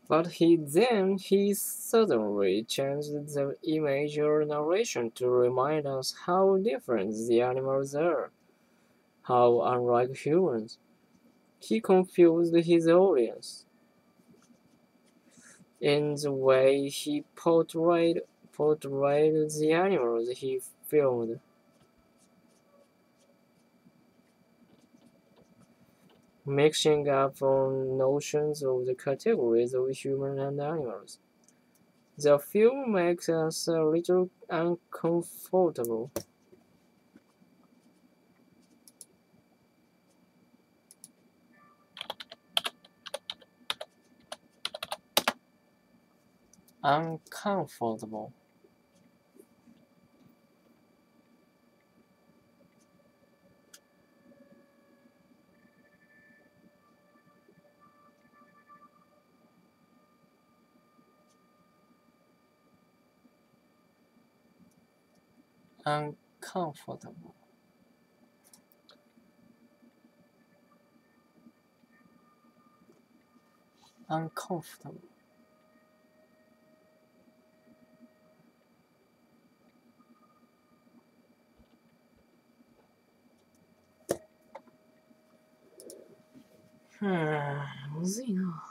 But he suddenly changed the image or narration to remind us how different the animals are, how unlike humans. He confused his audience in the way he portrayed the animals he filmed. Mixing up on notions of the categories of human and animals. The film makes us a little uncomfortable. Uncomfortable. Uncomfortable. Uncomfortable.むずいな。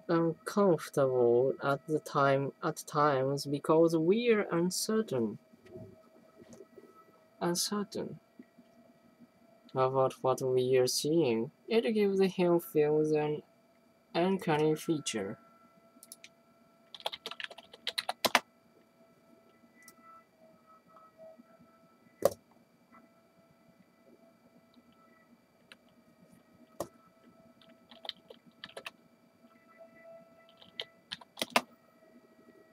Uncomfortable at times because we're uncertain about what we are seeing. It gives him feels an uncanny feature.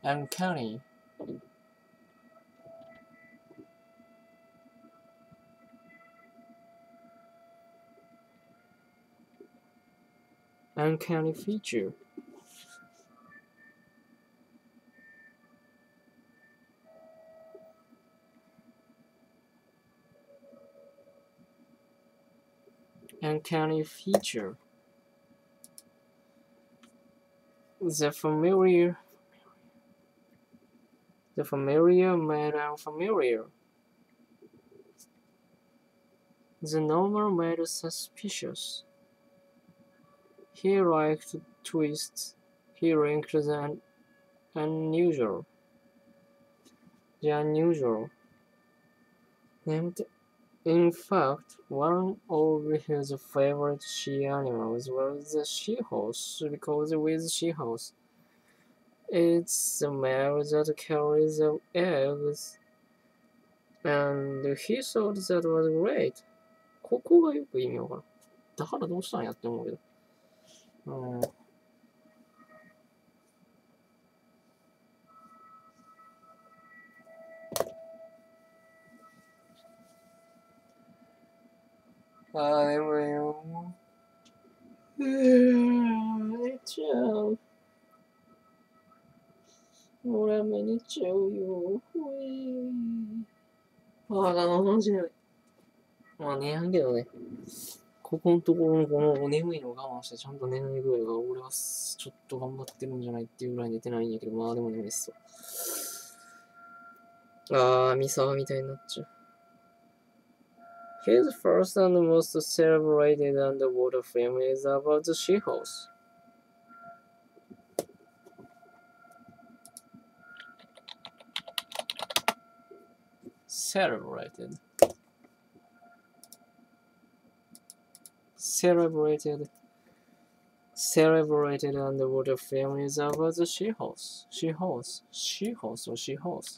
Uncanny. Uncanny feature. Uncanny feature. The familiar made unfamiliar. The normal made suspicious. He liked twists. He linked the unusual. The unusual. And in fact, one of his favorite she animals was the she-horse because with she-horse, it's the male that carries the eggs, and he thought that was great. ここがよく意味わからん。だからどうしたんやって思うけど。でもよ。寝ちゃう。俺は寝ちゃうよ。マジで。まあ寝やんけどね。ここのところのこの眠いのを我慢してちゃんと寝ない具合が俺はちょっと頑張ってるんじゃないっていうぐらい寝てないんやけど、まあでも眠いっすわ。ミサワみたいになっちゃう。His first and most celebrated underwater film is about the she-horse. Celebrated underwater film is about the she-horse. She-horse or she-horse.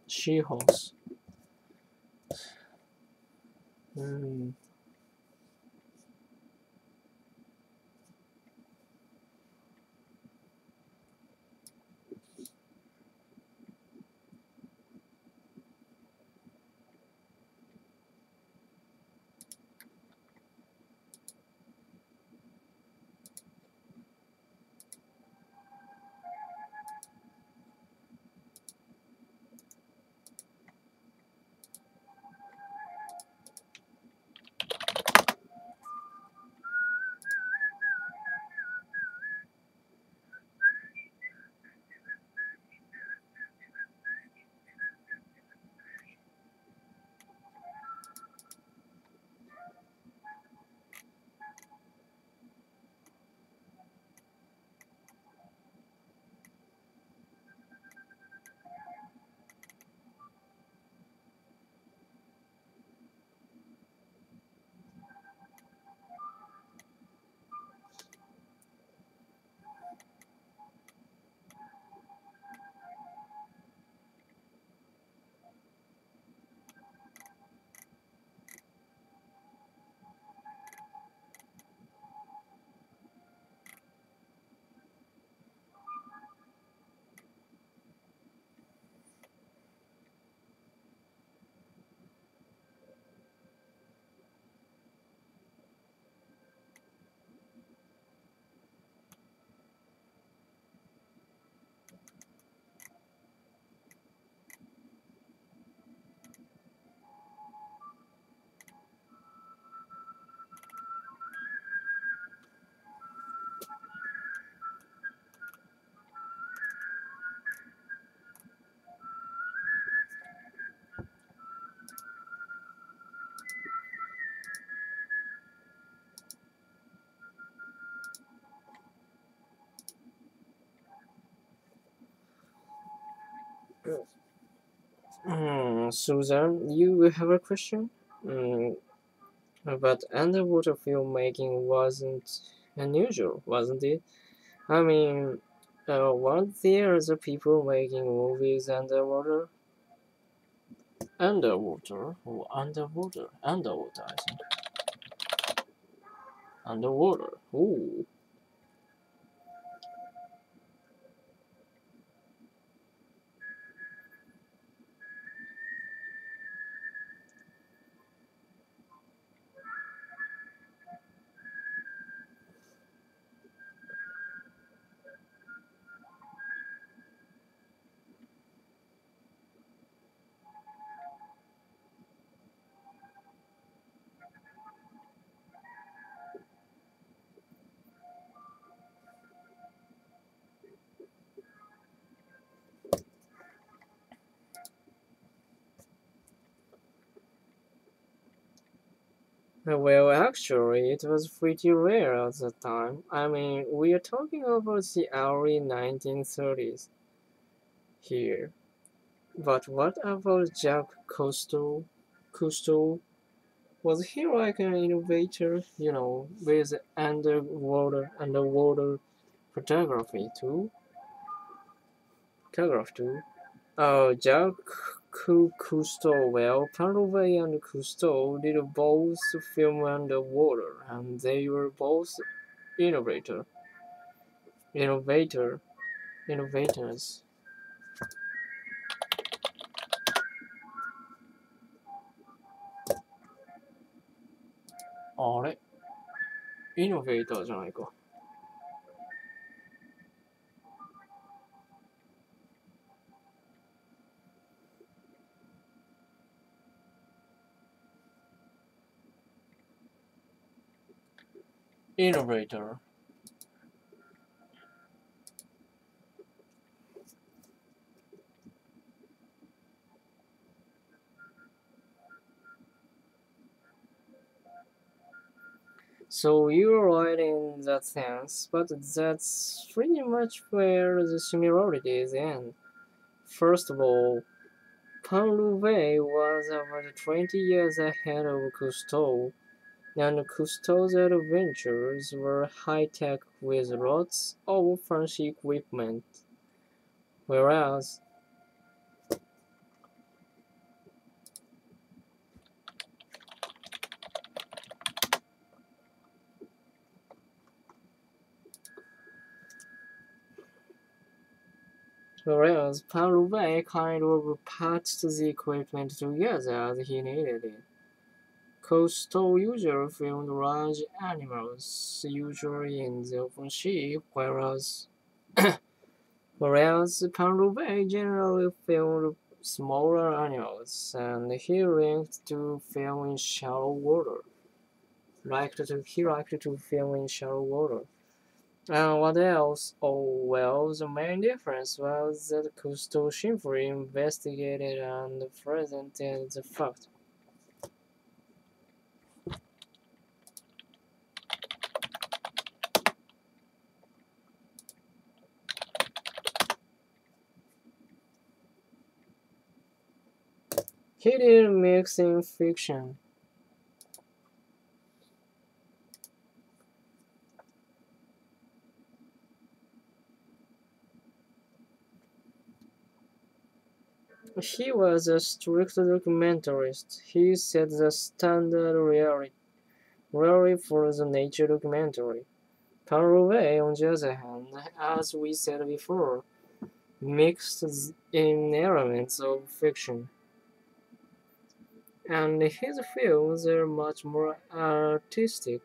She-horse. Susan, you have a question? Mm, but underwater filmmaking wasn't unusual, wasn't it? I mean, weren't there other people making movies underwater? Underwater? Or underwater? Underwater, I think. Underwater. Ooh. Well, actually, it was pretty rare at the time. I mean, we are talking about the early 1930s here. But what about Jacques Cousteau? Cousteau, was he like an innovator, with underwater photography too? Photograph too? Oh, Jacques Cousteau. Well, Palovey and Cousteau did both film underwater, and they were both innovator, innovator, innovators. あれイノベーターじゃないか。Innovator. So you're right in that sense, but that's pretty much where the similarities end. First of all, Paul-Louvet was about 20 years ahead of Cousteau, and Cousteau's adventures were high-tech with lots of fancy equipment, whereas Paul-Louvet kind of patched the equipment together as he needed it. Coastal usually filmed large animals, usually in the open sea, whereas Pandurve generally filmed smaller animals, and he liked to film in shallow water. He liked to film in shallow water. And what else? Oh well, the main difference was that Cousteau simply investigated and presented the fact. He didn't mix in fiction. He was a strict documentarist. He set the standard rarely for the nature documentary. Parouet, on the other hand, as we said before, mixed in elements of fiction. And his films are much more artistic,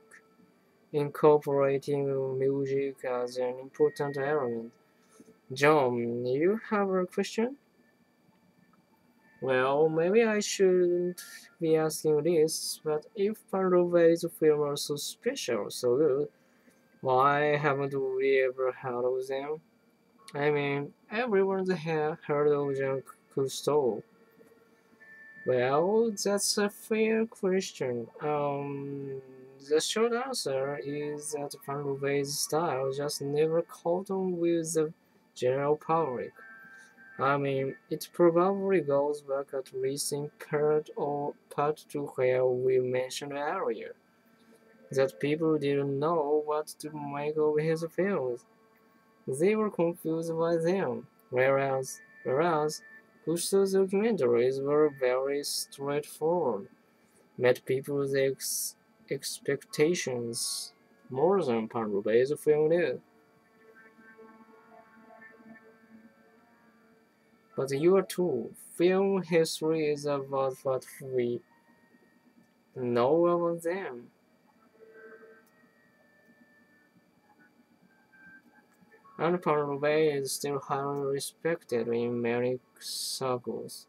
incorporating music as an important element. John, you have a question? Well, maybe I shouldn't be asking this, but if Parlova's films are so special, so good, why haven't we ever heard of them? I mean, everyone's heard of Jean Cousteau. Well, that's a fair question. The short answer is that Parlova's style just never caught on with the general public. I mean, it probably goes back at least in part to where we mentioned earlier, that people didn't know what to make of his films. They were confused by them, whereas Cousteau's documentaries were very straightforward, met people's expectations more than Pandurbe's film did. But you are too. Film history is about what we know about them. And Pandurbe is still highly respected in many circles.